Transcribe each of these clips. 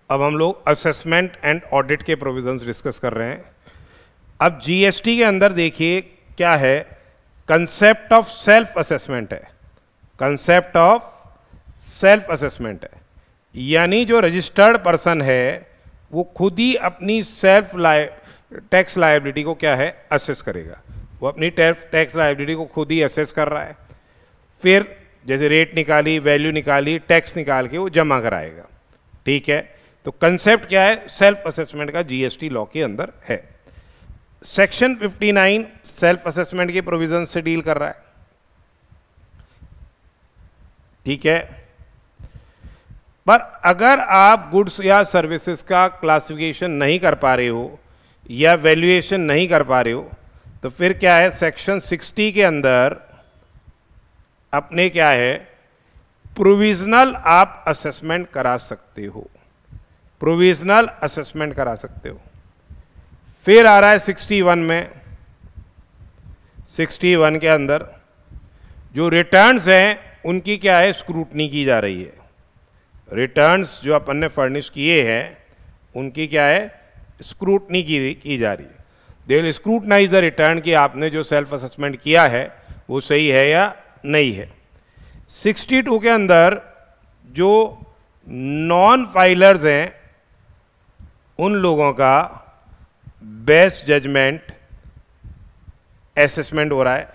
अब हम लोग असेसमेंट एंड ऑडिट के प्रोविजंस डिस्कस कर रहे हैं। अब जीएसटी के अंदर देखिए क्या है, कंसेप्ट ऑफ सेल्फ असेसमेंट है। कंसेप्ट ऑफ सेल्फ असेसमेंट है, यानी जो रजिस्टर्ड पर्सन है वो खुद ही अपनी सेल्फ टैक्स लायबिलिटी को क्या है, असेस करेगा। वो अपनी टैक्स लायबिलिटी को खुद ही असेस कर रहा है, फिर जैसे रेट निकाली, वैल्यू निकाली, टैक्स निकाल के वो जमा कराएगा। ठीक है, तो कंसेप्ट क्या है, सेल्फ असेसमेंट का जीएसटी लॉ के अंदर है। सेक्शन 59 सेल्फ असेसमेंट के प्रोविजन से डील कर रहा है। ठीक है, पर अगर आप गुड्स या सर्विसेज का क्लासिफिकेशन नहीं कर पा रहे हो या वैल्यूएशन नहीं कर पा रहे हो, तो फिर क्या है, सेक्शन 60 के अंदर अपने क्या है, प्रोविजनल आप असेसमेंट करा सकते हो। प्रोविजनल असेसमेंट करा सकते हो। फिर आ रहा है 61 में, 61 के अंदर जो रिटर्न्स हैं उनकी क्या है, स्क्रूटनी की जा रही है। रिटर्न्स जो अपन ने फर्निश किए हैं उनकी क्या है, स्क्रूटनी की जा रही है। They will scrutinise the return कि आपने जो सेल्फ असेसमेंट किया है वो सही है या नहीं है। 62 के अंदर जो नॉन फाइलर्स हैं उन लोगों का बेस्ट जजमेंट असेसमेंट हो रहा है।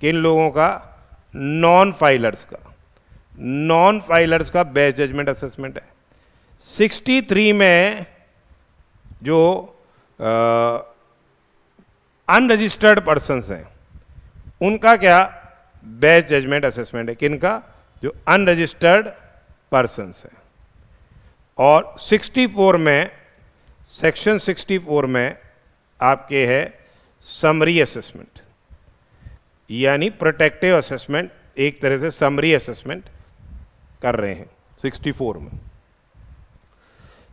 किन लोगों का, नॉन फाइलर्स का। नॉन फाइलर्स का बेस्ट जजमेंट असेसमेंट है। 63 में जो अनरजिस्टर्ड पर्सन्स हैं उनका क्या, बेस्ट जजमेंट असेसमेंट है। किनका, जो अनरजिस्टर्ड पर्सन्स हैं। और 64 में, सेक्शन 64 में आपके है समरी असेसमेंट, यानी प्रोटेक्टिव असेसमेंट, एक तरह से समरी असेसमेंट कर रहे हैं 64 में।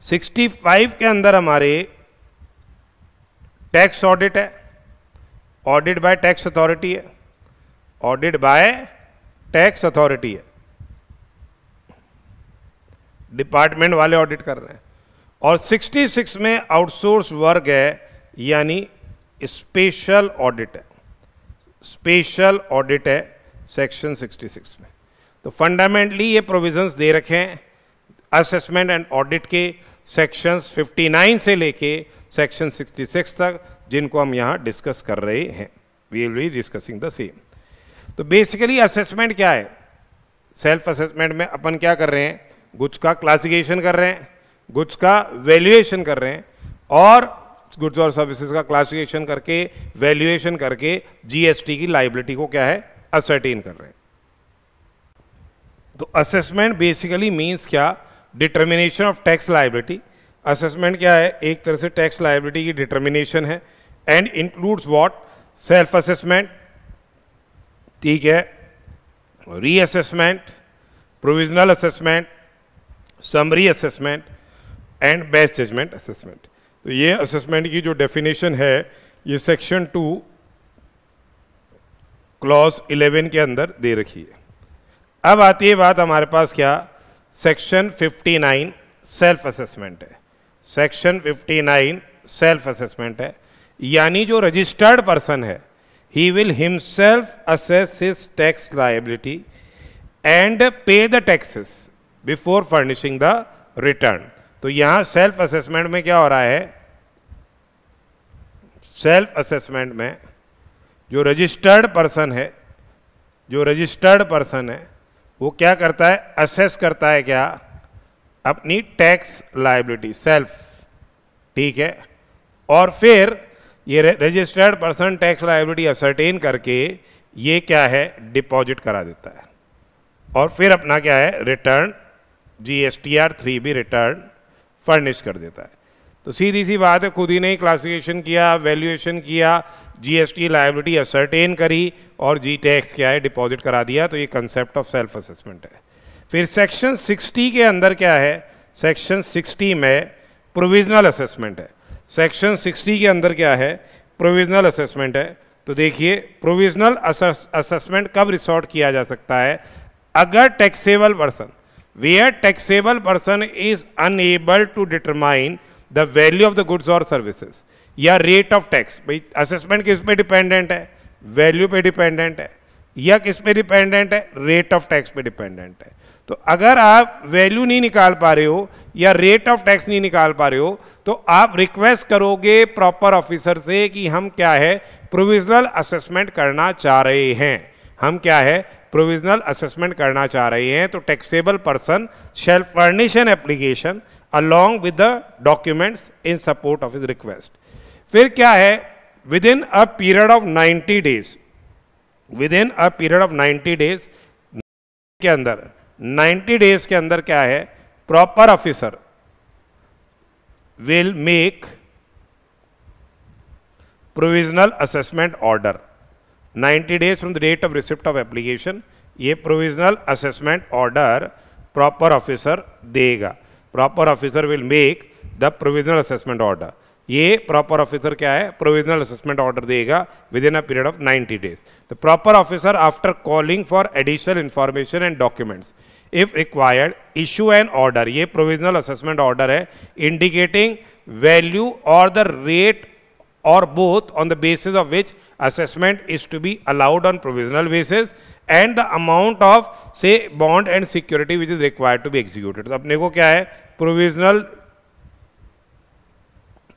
65 के अंदर हमारे टैक्स ऑडिट है, ऑडिट बाय टैक्स अथॉरिटी है। ऑडिट बाय टैक्स अथॉरिटी है, डिपार्टमेंट वाले ऑडिट कर रहे हैं। और 66 में आउटसोर्स वर्क है, यानी स्पेशल ऑडिट है। स्पेशल ऑडिट है सेक्शन 66 में। तो फंडामेंटली ये प्रोविजंस दे रखे हैं असेसमेंट एंड ऑडिट के, सेक्शंस 59 से लेके सेक्शन 66 तक, जिनको हम यहाँ डिस्कस कर रहे हैं। We will be discussing the same. तो बेसिकली असेसमेंट क्या है, सेल्फ असेसमेंट में अपन क्या कर रहे हैं, गुड्स का क्लासिफिकेशन कर रहे हैं, गुड्स का वैल्यूएशन कर रहे हैं, और गुड्स और सर्विसेज का क्लासिफिकेशन करके, वैल्यूएशन करके जीएसटी की लायबिलिटी को क्या है, असर्टेन कर रहे हैं। तो असेसमेंट बेसिकली मींस क्या, determination of tax liability. Assessment क्या है, एक तरह से टैक्स लायबिलिटी की डिटर्मिनेशन है, and includes what, self assessment, ठीक है, reassessment, provisional assessment, summary assessment and best judgment assessment. तो ये असेसमेंट की जो डेफिनेशन है ये सेक्शन 2 क्लॉज 11 के अंदर दे रखी है। अब आती है बात हमारे पास क्या, सेक्शन 59 सेल्फ असेसमेंट है। सेक्शन 59 सेल्फ असेसमेंट है, यानी जो रजिस्टर्ड पर्सन है he will himself assess his tax liability and pay the taxes before furnishing the return। तो यहां सेल्फ असेसमेंट में क्या हो रहा है, सेल्फ असेसमेंट में जो रजिस्टर्ड पर्सन है, जो रजिस्टर्ड पर्सन है वो क्या करता है, असेस करता है क्या, अपनी टैक्स लायबिलिटी सेल्फ। ठीक है, और फिर ये registered person tax liability ascertain करके ये क्या है, डिपॉजिट करा देता है, और फिर अपना क्या है, return GSTR 3B return furnish कर देता है। तो सीधी सी बात है, खुद ही ने क्लासिफिकेशन किया, वैल्यूएशन किया, GST लायबिलिटी असर्टेन करी और जी टैक्स क्या है, डिपॉजिट करा दिया। तो ये कंसेप्ट ऑफ सेल्फ असेसमेंट है। फिर सेक्शन 60 के अंदर क्या है, सेक्शन 60 में प्रोविजनल असेसमेंट है। सेक्शन 60 के अंदर क्या है, प्रोविजनल असेसमेंट है। तो देखिए प्रोविजनल असेसमेंट कब रिसॉर्ट किया जा सकता है, अगर taxable person, where taxable person is unable to determine the value of the goods or services, या रेट ऑफ टैक्स। भाई असेसमेंट किस पे डिपेंडेंट है? वैल्यू पे डिपेंडेंट है, या किस पे डिपेंडेंट है? रेट ऑफ टैक्स पे डिपेंडेंट है। तो अगर आप वैल्यू नहीं निकाल पा रहे हो या रेट ऑफ टैक्स नहीं निकाल पा रहे हो, तो आप रिक्वेस्ट करोगे प्रॉपर ऑफिसर से कि हम क्या है प्रोविजनल असेसमेंट करना चाह रहे हैं, हम क्या है प्रोविजनल असेसमेंट करना चाह रहे हैं। तो taxable person shall furnish an application along with the documents in support of his request। फिर क्या है, within a period of 90 days, within a period of 90 days के अंदर, 90 डेज के अंदर क्या है, proper officer will make provisional assessment order 90 days from the date of receipt of application. ये provisional assessment order proper officer देगा। Proper officer will make the provisional assessment order. ये proper officer क्या है, provisional assessment order देगा within a period of 90 days. The proper officer after calling for additional information and documents if required issue an order, ये provisional assessment order है, indicating value और the rate or both on the basis of which assessment is to be allowed on provisional basis and the amount of say bond and security which is required to be executed। तो अपने को क्या है, provisional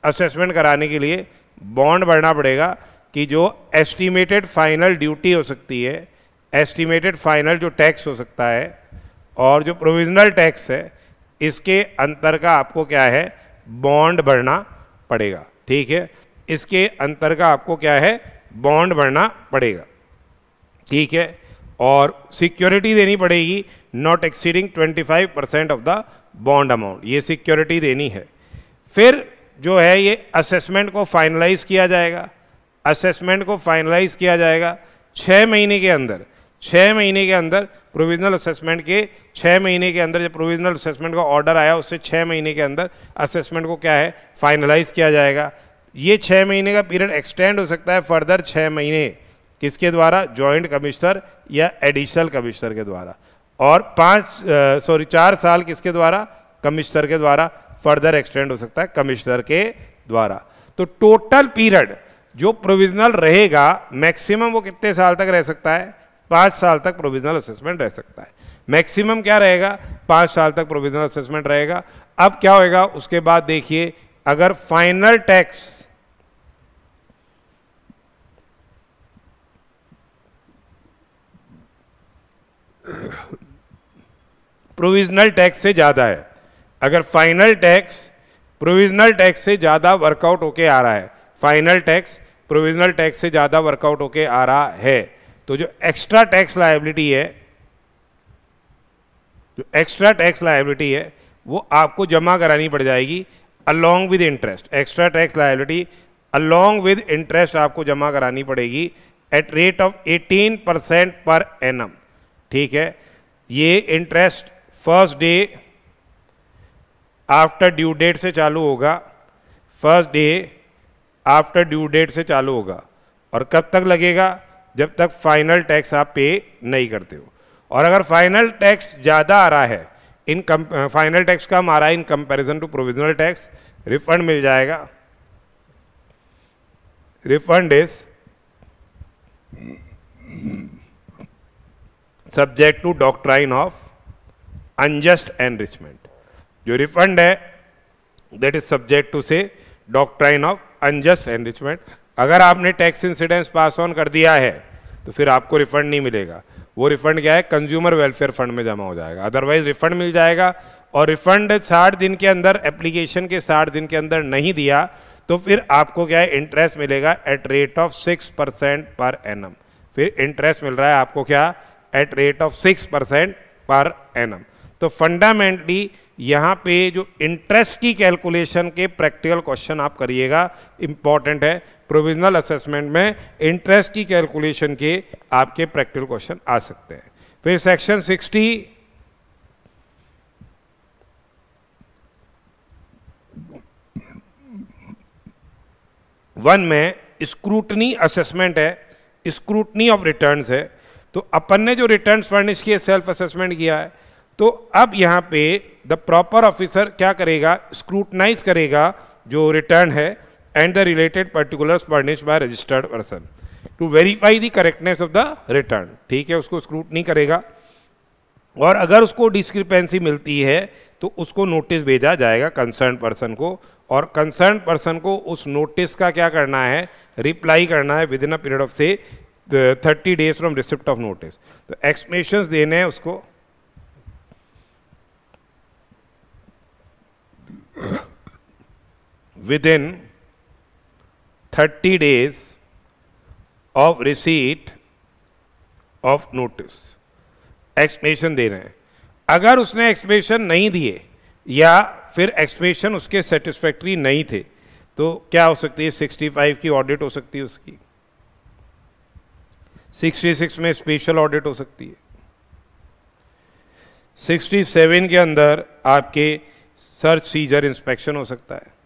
assessment कराने के लिए bond भरना पड़ेगा कि जो एस्टिमेटेड फाइनल ड्यूटी हो सकती है, एस्टिमेटेड फाइनल जो टैक्स हो सकता है और जो प्रोविजनल टैक्स है, इसके अंतर का आपको क्या है बॉन्ड भरना पड़ेगा। ठीक है, इसके अंतर का आपको क्या है बॉन्ड भरना पड़ेगा। ठीक है, और सिक्योरिटी देनी पड़ेगी not exceeding 25% of the bond amount, ये सिक्योरिटी देनी है। फिर जो है ये असेसमेंट को फाइनलाइज किया जाएगा, असेसमेंट को फाइनलाइज किया जाएगा 6 महीने के अंदर। 6 महीने के अंदर प्रोविजनल असेसमेंट के 6 महीने के अंदर, जब प्रोविजनल असेसमेंट का ऑर्डर आया उससे 6 महीने के अंदर असेसमेंट को क्या है फाइनलाइज किया जाएगा। ये 6 महीने का पीरियड एक्सटेंड हो सकता है फर्दर 6 महीने, किसके द्वारा, जॉइंट कमिश्नर या एडिशनल कमिश्नर के द्वारा, और 4 साल किसके द्वारा, कमिश्नर के द्वारा फर्दर एक्सटेंड हो सकता है कमिश्नर के द्वारा। तो टोटल पीरियड जो प्रोविजनल रहेगा मैक्सिमम वो कितने साल तक रह सकता है, 5 साल तक प्रोविजनल असेसमेंट रह सकता है। मैक्सिमम क्या रहेगा, 5 साल तक प्रोविजनल असेसमेंट रहेगा। अब क्या होएगा उसके बाद देखिए, अगर फाइनल टैक्स प्रोविजनल टैक्स से ज्यादा है, अगर फाइनल टैक्स प्रोविजनल टैक्स से ज्यादा वर्कआउट होके आ रहा है, फाइनल टैक्स प्रोविजनल टैक्स से ज्यादा वर्कआउट होके आ रहा है, तो जो एक्स्ट्रा टैक्स लायबिलिटी है, जो एक्स्ट्रा टैक्स लायबिलिटी है वो आपको जमा करानी पड़ जाएगी along with interest। Extra tax liability along with interest आपको जमा करानी पड़ेगी at rate of 18% per annum. ठीक है, ये interest first day after due date से चालू होगा, first day after due date से चालू होगा, और कब तक लगेगा, जब तक फाइनल टैक्स आप पे नहीं करते हो। और अगर फाइनल टैक्स ज़्यादा आ रहा है, फाइनल टैक्स कम आ रहा है in comparison to provisional tax, refund मिल जाएगा। Refund is subject to doctrine of unjust enrichment. जो रिफंड है दैट इज सब्जेक्ट टू से डॉक्ट्राइन ऑफ अनजस्ट एनरिचमेंट। अगर आपने टैक्स इंसिडेंस पास ऑन कर दिया है तो फिर आपको रिफंड नहीं मिलेगा, वो रिफंड क्या है कंज्यूमर वेलफेयर फंड में जमा हो जाएगा, अदरवाइज रिफंड मिल जाएगा। और रिफंड 60 दिन के अंदर, एप्लीकेशन के 60 दिन के अंदर नहीं दिया तो फिर आपको क्या है इंटरेस्ट मिलेगा at rate of 6% per annum. फिर इंटरेस्ट मिल रहा है आपको क्या, at rate of 6% per annum. तो फंडामेंटली यहाँ पे जो इंटरेस्ट की कैलकुलेशन के प्रैक्टिकल क्वेश्चन आप करिएगा, इंपॉर्टेंट है। प्रोविजनल असेसमेंट में इंटरेस्ट की कैलकुलेशन के आपके प्रैक्टिकल क्वेश्चन आ सकते हैं। फिर सेक्शन 61 में स्क्रूटनी असेसमेंट है, स्क्रूटनी ऑफ रिटर्न्स है। तो अपन ने जो रिटर्न्स फर्निश किए, सेल्फ असेसमेंट किया है, तो अब यहाँ पे द प्रॉपर ऑफिसर क्या करेगा, स्क्रूटनाइज करेगा जो रिटर्न है and the related particulars furnished by registered person to verify the correctness of the return. ठीक है, उसको स्क्रूटनी करेगा और अगर उसको डिस्क्रिपेंसी मिलती है तो उसको नोटिस भेजा जाएगा कंसर्न पर्सन को, और कंसर्न पर्सन को उस नोटिस का क्या करना है, रिप्लाई करना है within a period of से 30 days from receipt of notice. तो एक्सप्लेनेशंस देने हैं उसको, within 30 days of receipt of notice explanation दे रहे हैं। अगर उसने एक्सप्लेनेशन नहीं दिए या फिर एक्सप्लेनेशन उसके सेटिस्फैक्ट्री नहीं थे तो क्या हो सकती है, 65 की ऑडिट हो सकती है उसकी, 66 में स्पेशल ऑडिट हो सकती है, 67 के अंदर आपके सर्च सीजर इंस्पेक्शन हो सकता है,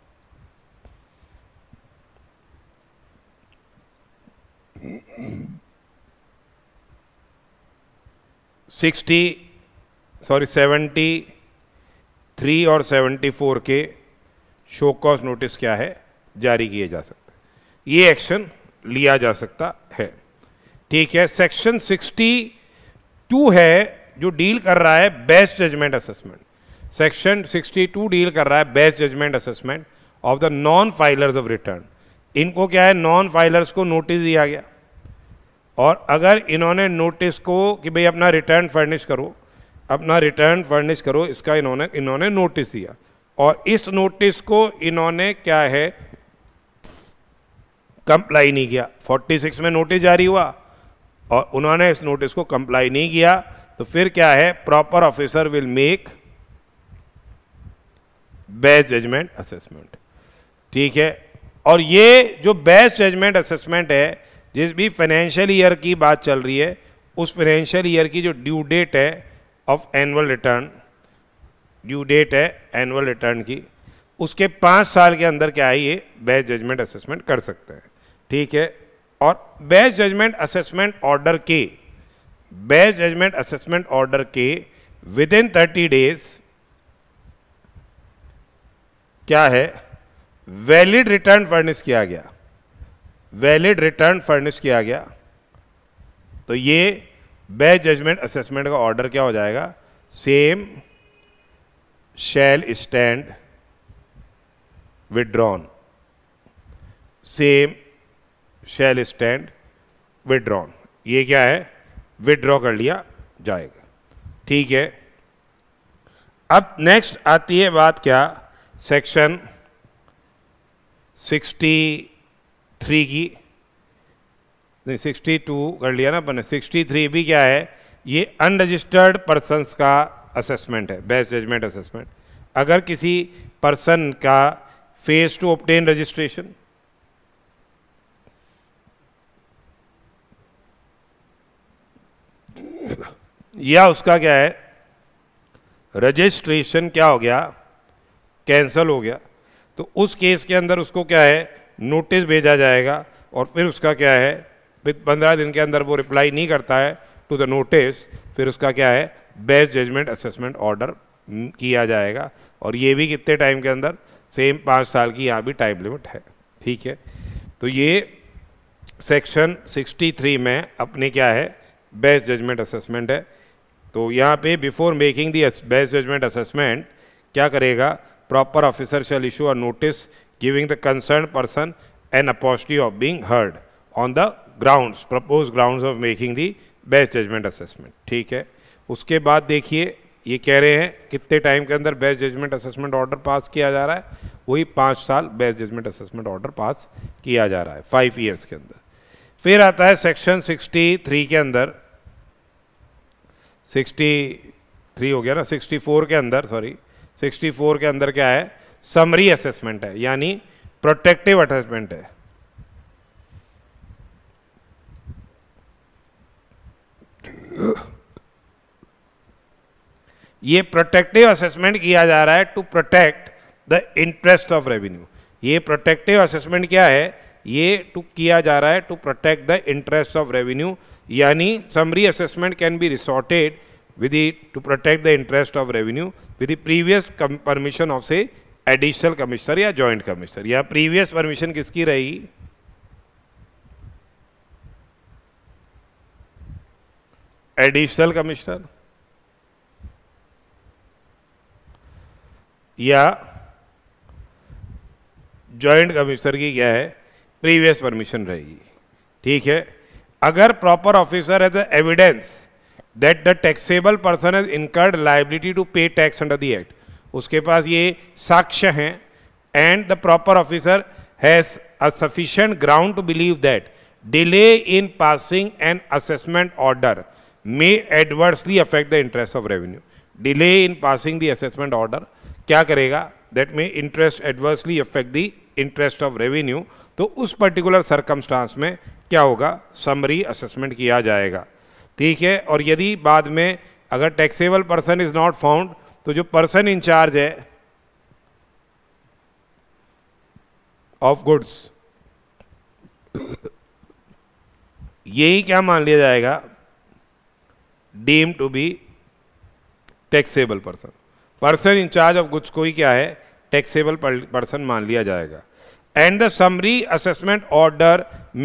73 और 74 के शो कॉज नोटिस क्या है, जारी किए जा सकते हैं, ये एक्शन लिया जा सकता है। ठीक है, सेक्शन 62 है जो डील कर रहा है best judgment assessment. Section 62 deal कर रहा है best judgment assessment of the non filers of return. इनको क्या है, नॉन फाइलर्स को नोटिस दिया गया और अगर इन्होंने नोटिस को कि भाई अपना रिटर्न फर्निश करो, अपना रिटर्न फर्निश करो, इसका इन्होंने नोटिस दिया और इस नोटिस को इन्होंने क्या है कंप्लाई नहीं किया, 46 में नोटिस जारी हुआ और उन्होंने इस नोटिस को कंप्लाई नहीं किया, तो फिर क्या है, proper officer will make best judgment assessment. ठीक है, और ये जो बेस्ट जजमेंट असेसमेंट है, जिस भी फाइनेंशियल ईयर की बात चल रही है, उस फाइनेंशियल ईयर की जो ड्यू डेट है of annual return, due date है एनुअल रिटर्न की, उसके 5 साल के अंदर क्या है, ये बेस्ट जजमेंट असेसमेंट कर सकते हैं। ठीक है, और बेस्ट जजमेंट असेसमेंट ऑर्डर के, बेस्ट जजमेंट असेसमेंट ऑर्डर के विद इन 30 डेज क्या है, वैलिड रिटर्न फर्निश किया गया, वैलिड रिटर्न फर्निश किया गया, तो ये बेस्ट जजमेंट असेसमेंट का ऑर्डर क्या हो जाएगा, same shall stand withdrawn, same shall stand withdrawn, ये क्या है, विड्रॉ कर लिया जाएगा। ठीक है, अब नेक्स्ट आती है बात क्या, सेक्शन 63 की, नहीं 62 कर लिया ना अपन ने, 63 भी क्या है, ये अनरजिस्टर्ड पर्सन्स का असेसमेंट है, बेस्ट जजमेंट असेसमेंट। अगर किसी पर्सन का फेज टू ऑब्टेन रजिस्ट्रेशन, या उसका क्या है, रजिस्ट्रेशन क्या हो गया, कैंसल हो गया, तो उस केस के अंदर उसको क्या है, नोटिस भेजा जाएगा और फिर उसका क्या है, 15 दिन के अंदर वो रिप्लाई नहीं करता है टू द नोटिस, फिर उसका क्या है, बेस्ट जजमेंट असेसमेंट ऑर्डर किया जाएगा, और ये भी कितने टाइम के अंदर, सेम 5 साल की यहाँ भी टाइम लिमिट है। ठीक है, तो ये सेक्शन 63 में अपने क्या है, बेस्ट जजमेंट असेसमेंट है। तो यहाँ पे before making the best judgment assessment क्या करेगा, proper officer shall issue a notice giving the concern person an अपॉस्ट्री of being heard on the grounds, propose grounds of making the best judgment assessment. ठीक है, उसके बाद देखिए ये कह रहे हैं कितने टाइम के अंदर best judgment assessment order pass किया जा रहा है, वही 5 साल best judgment assessment order pass किया जा रहा है, 5 ईयर्स के अंदर। फिर आता है सेक्शन 63 के अंदर, 63 हो गया ना, 64 के अंदर, सॉरी 64 के अंदर क्या है, समरी असेसमेंट है, यानी प्रोटेक्टिव असेसमेंट है। ये प्रोटेक्टिव असेसमेंट किया जा रहा है to protect the interest of revenue. ये प्रोटेक्टिव असेसमेंट क्या है, ये किया जा रहा है to protect the interest of revenue, यानी summary assessment can be resorted to protect the interest of revenue with the previous permission of say additional commissioner या joint commissioner. यहाँ previous permission किसकी रहेगी? एडिशनल कमिश्नर या joint commissioner की क्या है? Previous permission रहेगी। ठीक है, अगर proper officer has evidence that the taxable person has incurred liability to pay tax under the act, उसके पास ये साक्ष्य हैं, and the proper officer has a sufficient ground to believe that delay in passing an assessment order may adversely affect the interest of revenue. Delay in passing the assessment order क्या करेगा? That may interest adversely affect the interest of revenue. तो उस particular circumstance में क्या होगा? Summary assessment किया जाएगा। ठीक है, और यदि बाद में अगर taxable person is not found, तो जो person in charge है of goods यही क्या मान लिया जाएगा? deemed to be taxable person. Person in charge of goods को ही क्या है? taxable person मान लिया जाएगा. And the summary assessment order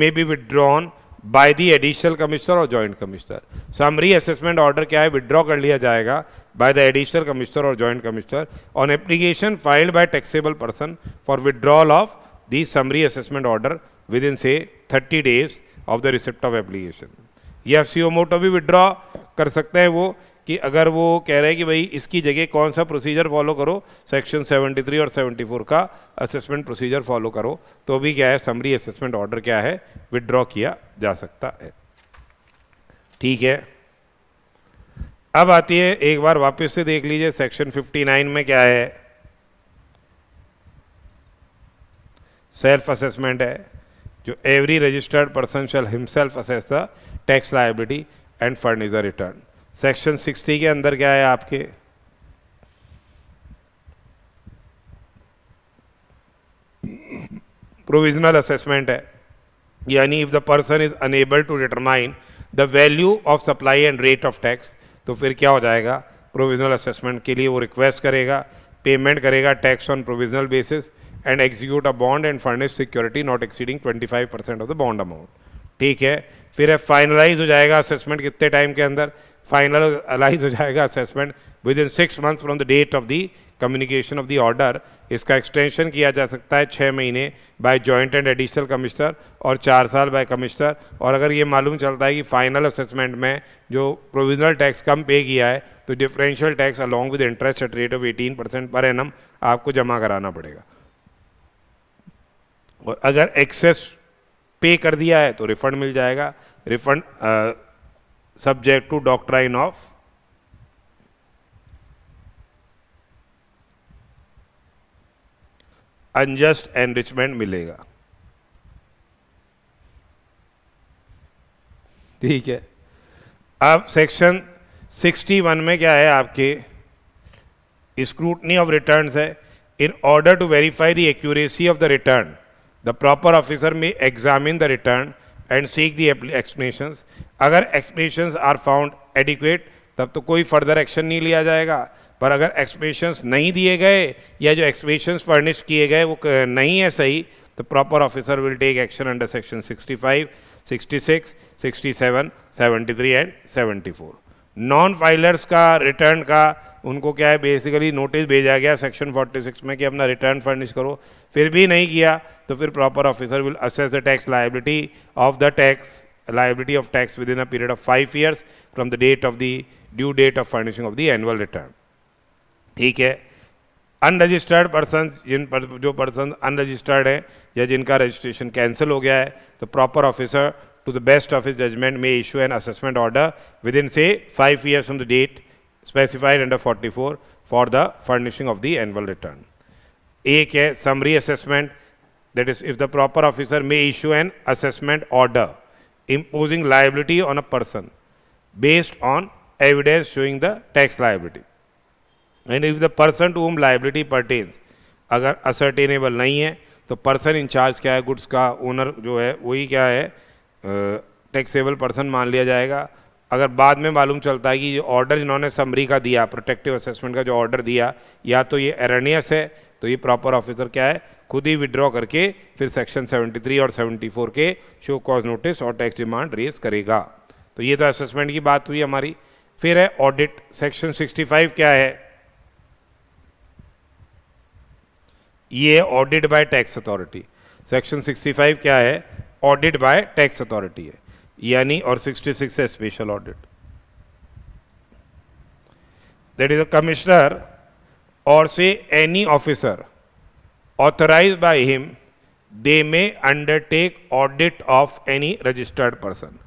may be withdrawn by the additional commissioner or joint commissioner. Summary assessment order क्या है? withdraw कर लिया जाएगा by the additional commissioner or joint commissioner on application filed by taxable person for withdrawal of the summary assessment order within say 30 days of the receipt of application. या CO मोटो भी withdraw कर सकते हैं वो, कि अगर वो कह रहे हैं कि भाई इसकी जगह कौन सा प्रोसीजर फॉलो करो, सेक्शन 73 और 74 का असेसमेंट प्रोसीजर फॉलो करो, तो भी क्या है? समरी असेसमेंट ऑर्डर क्या है? विड्रॉ किया जा सकता है। ठीक है, अब आती है, एक बार वापस से देख लीजिए सेक्शन 59 में क्या है? सेल्फ असेसमेंट है, जो every registered person shall himself assess the tax liability and furnish the return. Section 60 के अंदर क्या है आपके? प्रोविजनल असेसमेंट है, यानी if the person is unable to determine the value of supply and rate of tax, तो फिर क्या हो जाएगा? प्रोविजनल असेसमेंट के लिए वो रिक्वेस्ट करेगा, पेमेंट करेगा tax on provisional basis and execute a bond and furnish security not exceeding 25% of the bond amount. ठीक है, फिर फाइनलाइज हो जाएगा असेसमेंट कितने टाइम के अंदर? फाइनलाइज हो जाएगा assessment within 6 months from the date of the communication of the order. इसका एक्सटेंशन किया जा सकता है 6 महीने by joint and additional commissioner और 4 साल बाय कमिश्नर। और अगर ये मालूम चलता है कि फाइनल असेसमेंट में जो प्रोविजनल टैक्स कम पे किया है, तो differential tax along with interest at rate of 18% per annum आपको जमा कराना पड़ेगा। और अगर एक्सेस पे कर दिया है तो रिफंड मिल जाएगा। Refund subject to doctrine of unjust enrichment मिलेगा। ठीक है, अब सेक्शन 61 में क्या है आपके? स्क्रूटनी ऑफ रिटर्न्स है। In order to verify the accuracy of the return, the proper officer may examine the return and seek the explanations. अगर explanations are found adequate, तब तो कोई further action नहीं लिया जाएगा। पर अगर explanations नहीं दिए गए या जो explanations furnish किए गए वो नहीं है सही, तो proper officer will take action under section 65, 66, 67, 73 and 74. Non filers का रिटर्न का उनको क्या है? बेसिकली नोटिस भेजा गया सेक्शन 46 में कि अपना रिटर्न फर्निश करो, फिर भी नहीं किया, तो फिर proper officer will assess the tax liability of the tax liability of tax within a period of 5 years from the date of the due date of furnishing of the annual return. ठीक है, unregistered person, जो person unregistered है या जिनका registration cancel हो गया है, तो proper officer to the best of his judgment may issue an assessment order within say 5 years from the date specified under 44 for the furnishing of the annual return. एक है summary assessment, that is if the proper officer may issue an assessment order imposing liability on a person based on evidence showing the tax liability, and if the person to whom liability pertains अगर ascertainable नहीं है, तो person in charge क्या है? goods का owner जो है वही क्या है? टैक्सेबल पर्सन मान लिया जाएगा। अगर बाद में मालूम चलता है कि जो ऑर्डर इन्होंने समरी का दिया, प्रोटेक्टिव असेसमेंट का जो ऑर्डर दिया, या तो ये एरनियस है, तो ये प्रॉपर ऑफिसर क्या है, खुद ही विड्रॉ करके फिर सेक्शन 73 और 74 के शो कॉज नोटिस और टैक्स डिमांड रेज करेगा। तो ये तो असेसमेंट की बात हुई हमारी। फिर है ऑडिट। सेक्शन 65 क्या है, ये audit bye tax authority. Section 65 क्या है, ऑडिट बाय टैक्स अथॉरिटी है, यानी, और 66 है special audit. That is a commissioner और से any officer authorized by him, they may undertake audit of any registered person.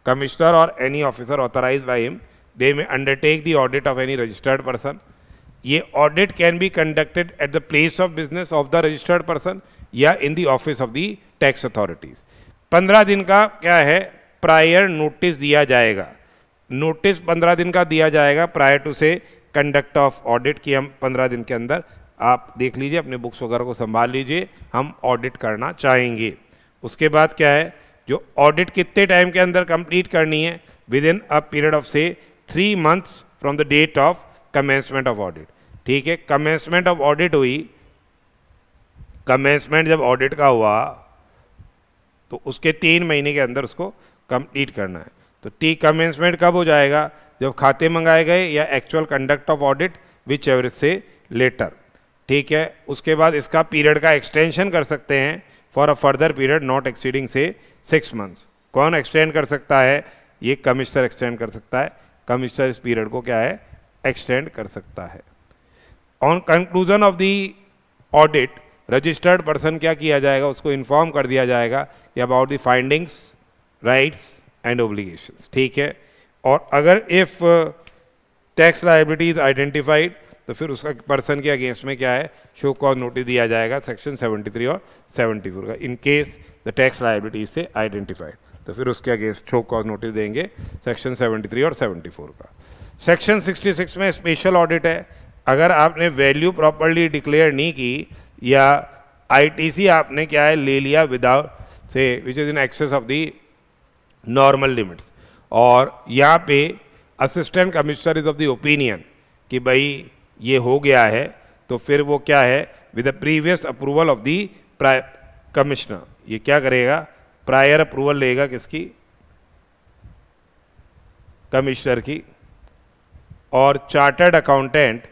Commissioner or any officer authorized by him, they may undertake the audit of any registered person. ये audit can be conducted at the place of business of the registered person या in the office of the tax authorities. 15 दिन का क्या है, prior notice दिया जाएगा। Notice 15 दिन का दिया जाएगा प्रायर टू से कंडक्ट ऑफ ऑडिट की हम 15 दिन के अंदर, आप देख लीजिए, अपने बुक्स वगैरह को संभाल लीजिए, हम ऑडिट करना चाहेंगे। उसके बाद क्या है, जो ऑडिट कितने टाइम के अंदर कंप्लीट करनी है, within a period of से 3 months from the date of commencement of audit. ठीक है, कमेंसमेंट ऑफ ऑडिट हुई, कमेंसमेंट जब ऑडिट का हुआ तो उसके 3 महीने के अंदर उसको कंप्लीट करना है। तो कमेंसमेंट कब हो जाएगा, जब खाते मंगाए गए या actual conduct of audit whichever से लेटर। ठीक है, उसके बाद इसका पीरियड का एक्सटेंशन कर सकते हैं for a further period not exceeding से 6 मंथ्स। कौन एक्सटेंड कर सकता है, ये कमिश्नर एक्सटेंड कर सकता है। कमिश्नर इस पीरियड को क्या है, एक्सटेंड कर सकता है। On conclusion of the audit, registered person क्या किया जाएगा, उसको इन्फॉर्म कर दिया जाएगा कि about the findings, rights and obligations. ठीक है, और अगर if tax liability is identified, तो फिर उसका पर्सन के अगेंस्ट में क्या है, शो कॉज नोटिस दिया जाएगा सेक्शन 73 और 74 का। In case the tax liability से आइडेंटिफाइड, तो फिर उसके अगेंस्ट शो कॉज नोटिस देंगे सेक्शन 73 और 74 का। सेक्शन 66 में स्पेशल ऑडिट है। अगर आपने वैल्यू प्रॉपरली डिक्लेयर नहीं की या आईटीसी आपने क्या है ले लिया विदाउट से which is in excess of the normal limits, और यहाँ पे assistant commissioner is of the opinion कि भाई ये हो गया है, तो फिर वो क्या है, with the previous approval of the commissioner, ये क्या करेगा, प्रायर अप्रूवल लेगा किसकी, कमिश्नर की, और चार्टर्ड अकाउंटेंट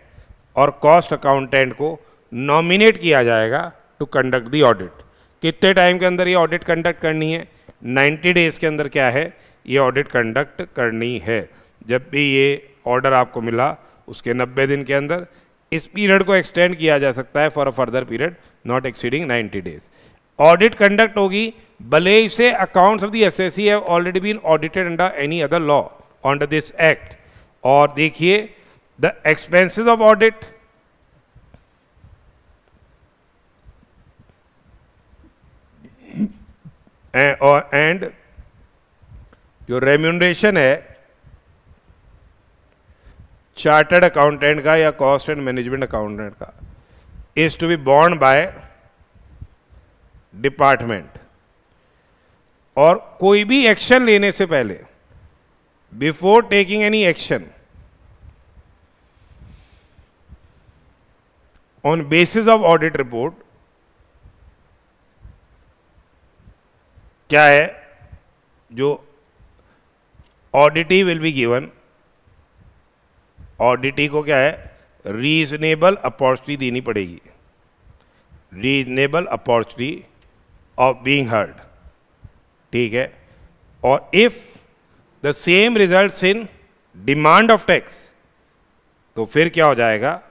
और कॉस्ट अकाउंटेंट को नॉमिनेट किया जाएगा टू कंडक्ट दी ऑडिट। कितने टाइम के अंदर ये ऑडिट कंडक्ट करनी है, 90 डेज के अंदर क्या है, ये ऑडिट कंडक्ट करनी है। जब भी ये ऑर्डर आपको मिला उसके 90 दिन के अंदर इस पीरियड को एक्सटेंड किया जा सकता है for a further period not exceeding 90 days. Audit conduct होगी भले इसे accounts of the SSC have already been audited under any other law under this act. और देखिए the expenses of audit, and जो रेम्यूनरेशन है चार्टर्ड अकाउंटेंट का या cost and management accountant का, is to be borne by department. और कोई भी एक्शन लेने से पहले, before taking any action, on basis of audit report, क्या है, जो ऑडिटी विल बी गिवन, ऑडिटी को क्या है, रीजनेबल अपॉर्चुनिटी देनी पड़ेगी, reasonable opportunity of being heard. ठीक है, और if the same results in demand of tax, तो फिर क्या हो जाएगा,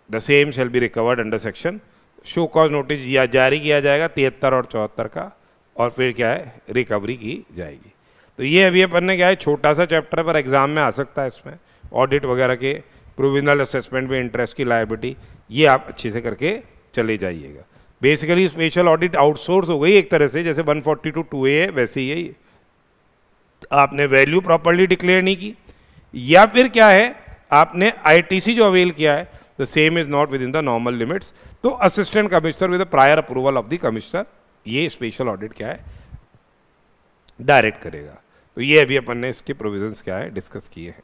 the same shall be recovered under section, show cause notice या जारी किया जाएगा 73 और 74 का, और फिर क्या है, रिकवरी की जाएगी। तो ये अभी अपन ने क्या है, छोटा सा चैप्टर पर एग्जाम में आ सकता है, इसमें ऑडिट वगैरह के प्रोविजनल असेसमेंट में इंटरेस्ट की लायबिलिटी, ये आप अच्छे से करके चले जाइएगा। बेसिकली स्पेशल ऑडिट आउटसोर्स हो गई एक तरह से, जैसे 142 2A है वैसे ही है ये। आपने वैल्यू प्रॉपरली डिक्लेयर नहीं की, या फिर क्या है, आपने आईटीसी जो अवेल किया है the same is not within the normal limits, तो assistant commissioner with the prior approval of the commissioner ये स्पेशल ऑडिट क्या है, डायरेक्ट करेगा। तो ये अभी अपन ने इसके प्रोविजंस क्या है डिस्कस किए हैं।